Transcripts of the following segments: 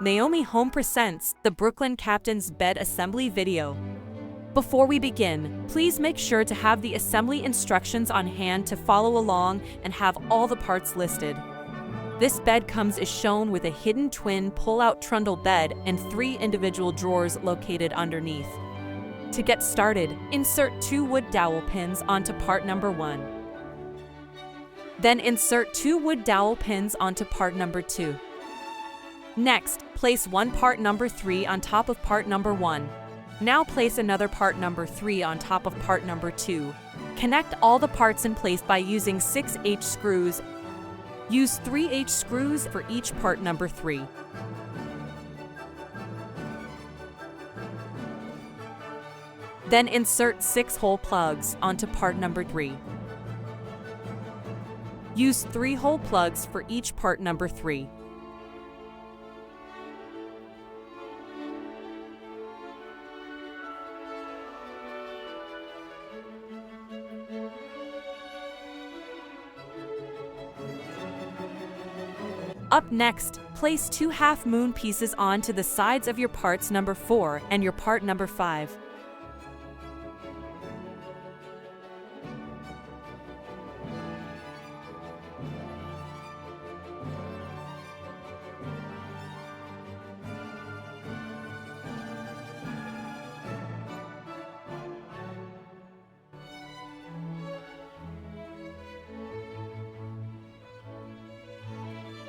Naomi Home presents the Brooklyn Captain's Bed Assembly video. Before we begin, please make sure to have the assembly instructions on hand to follow along and have all the parts listed. This bed comes as shown with a hidden twin pull-out trundle bed and 3 individual drawers located underneath. To get started, insert 2 wood dowel pins onto part number 1. Then insert 2 wood dowel pins onto part number 2. Next, place one part number 3 on top of part number 1. Now place another part number 3 on top of part number 2. Connect all the parts in place by using 6H screws. Use 3H screws for each part number 3. Then insert 6 hole plugs onto part number 3. Use 3 hole plugs for each part number 3. Up next, place 2 half moon pieces onto the sides of your parts number 4 and your part number 5.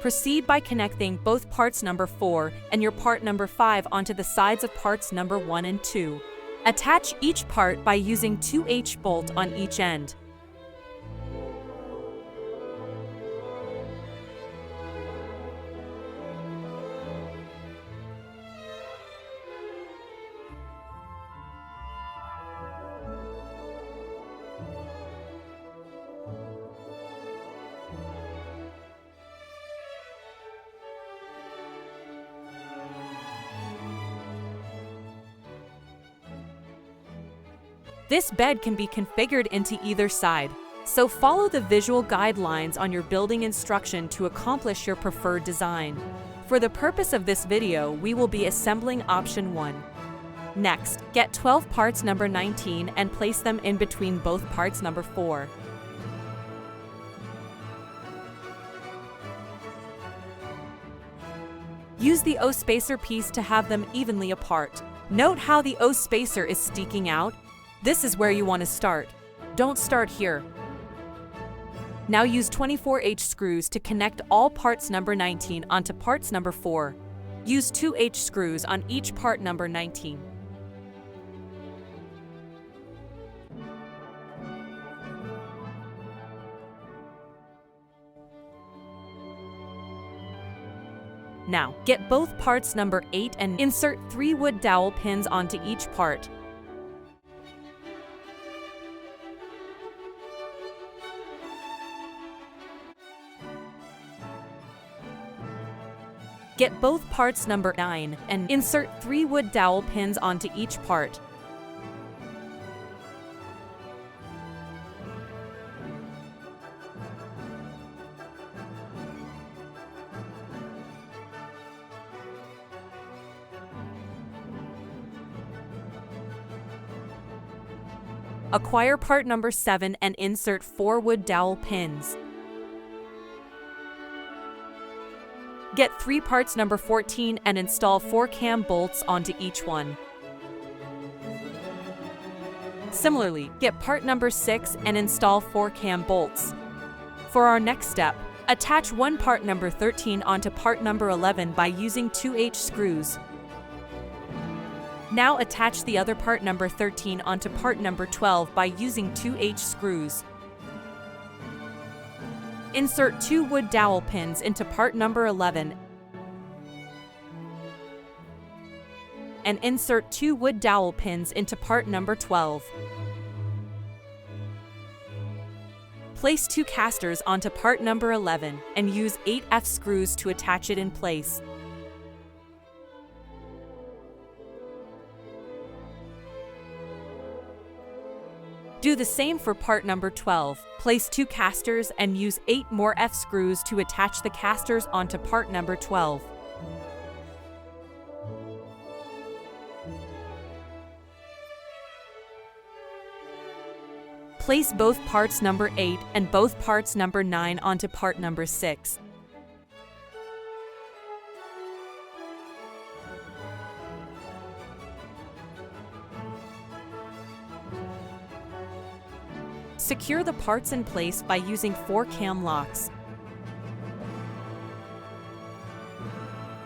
Proceed by connecting both parts number 4 and your part number 5 onto the sides of parts number 1 and 2. Attach each part by using 2H bolt on each end. This bed can be configured into either side, so follow the visual guidelines on your building instruction to accomplish your preferred design. For the purpose of this video, we will be assembling option 1. Next, get 12 parts number 19 and place them in between both parts number 4. Use the O-spacer piece to have them evenly apart. Note how the O-spacer is sticking out. This is where you want to start. Don't start here. Now use 24H screws to connect all parts number 19 onto parts number 4. Use 2H screws on each part number 19. Now, get both parts number 8 and insert 3 wood dowel pins onto each part. Get both parts number 9 and insert 3 wood dowel pins onto each part. Acquire part number 7 and insert 4 wood dowel pins. Get 3 parts number 14 and install 4 cam bolts onto each one. Similarly, get part number 6 and install 4 cam bolts. For our next step, attach one part number 13 onto part number 11 by using 2H screws. Now attach the other part number 13 onto part number 12 by using 2H screws. Insert 2 wood dowel pins into part number 11 and insert 2 wood dowel pins into part number 12. Place 2 casters onto part number 11 and use 8 F screws to attach it in place. Do the same for part number 12. Place 2 casters and use 8 more F screws to attach the casters onto part number 12. Place both parts number 8 and both parts number 9 onto part number 6. Secure the parts in place by using 4 cam locks.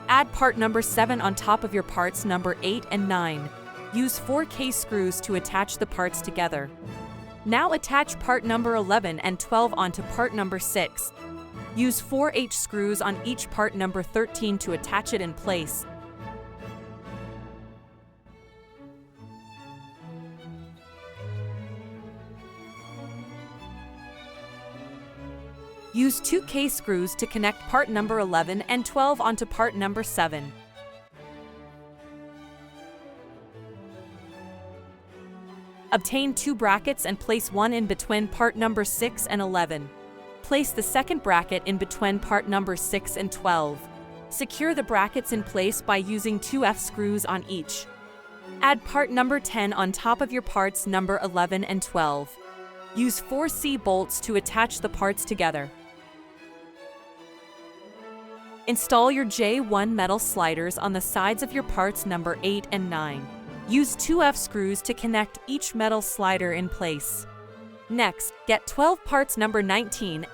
Add part number 7 on top of your parts number 8 and 9. Use 4 K-screws to attach the parts together. Now attach part number 11 and 12 onto part number 6. Use 4 H-screws on each part number 13 to attach it in place. Use 2 K-screws to connect part number 11 and 12 onto part number 7. Obtain 2 brackets and place one in between part number 6 and 11. Place the second bracket in between part number 6 and 12. Secure the brackets in place by using 2 F-screws on each. Add part number 10 on top of your parts number 11 and 12. Use 4 C-bolts to attach the parts together. Install your J1 metal sliders on the sides of your parts number 8 and 9. Use 2 F-screws to connect each metal slider in place. Next, get 12 parts number 19.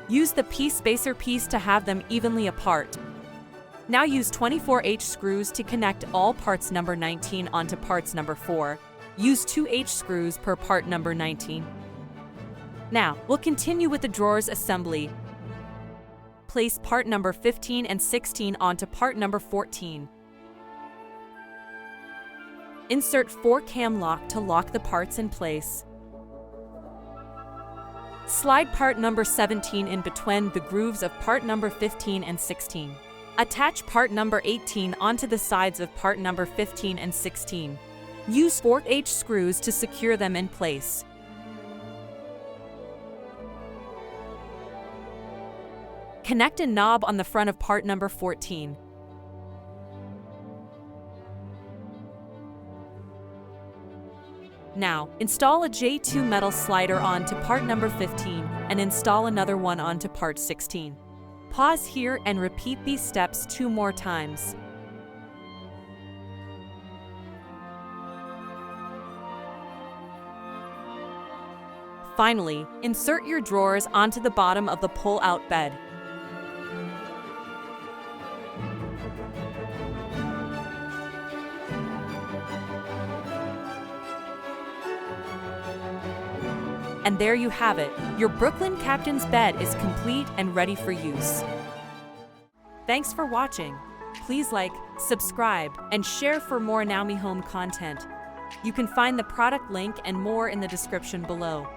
Use the P-spacer piece to have them evenly apart. Now use 24 H-screws to connect all parts number 19 onto parts number 4. Use 2 H-screws per part number 19. Now, we'll continue with the drawers assembly. Place part number 15 and 16 onto part number 14. Insert 4 cam lock to lock the parts in place. Slide part number 17 in between the grooves of part number 15 and 16. Attach part number 18 onto the sides of part number 15 and 16. Use 4 H-screws to secure them in place. Connect a knob on the front of part number 14. Now, install a J2 metal slider onto part number 15 and install another one onto part 16. Pause here and repeat these steps 2 more times. Finally, insert your drawers onto the bottom of the pull-out bed. And there you have it. Your Brooklyn Captain's bed is complete and ready for use. Thanks for watching. Please like, subscribe, and share for more Naomi Home content. You can find the product link and more in the description below.